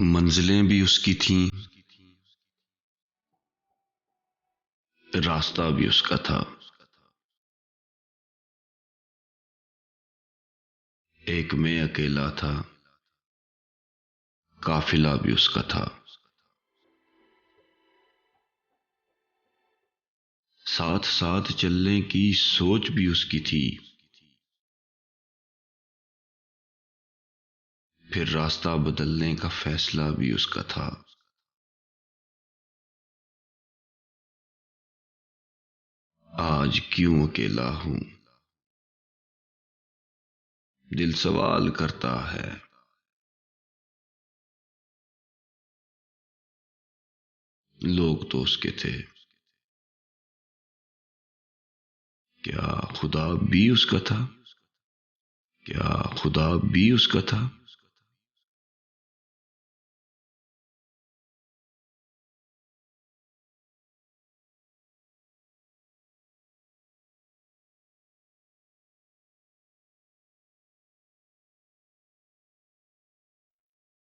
منزلیں بھی اس کی تھیں، راستہ بھی اس کا تھا۔ ایک میں اکیلا تھا، قافلہ بھی اس کا تھا۔ ساتھ ساتھ چلنے کی سوچ بھی اس کی تھی، پھر راستہ بدلنے کا فیصلہ بھی اس کا تھا۔ آج کیوں اکیلا ہوں، دل سوال کرتا ہے۔ لوگ تو اس کے تھے، کیا خدا بھی اس کا تھا؟ کیا خدا بھی اس کا تھا؟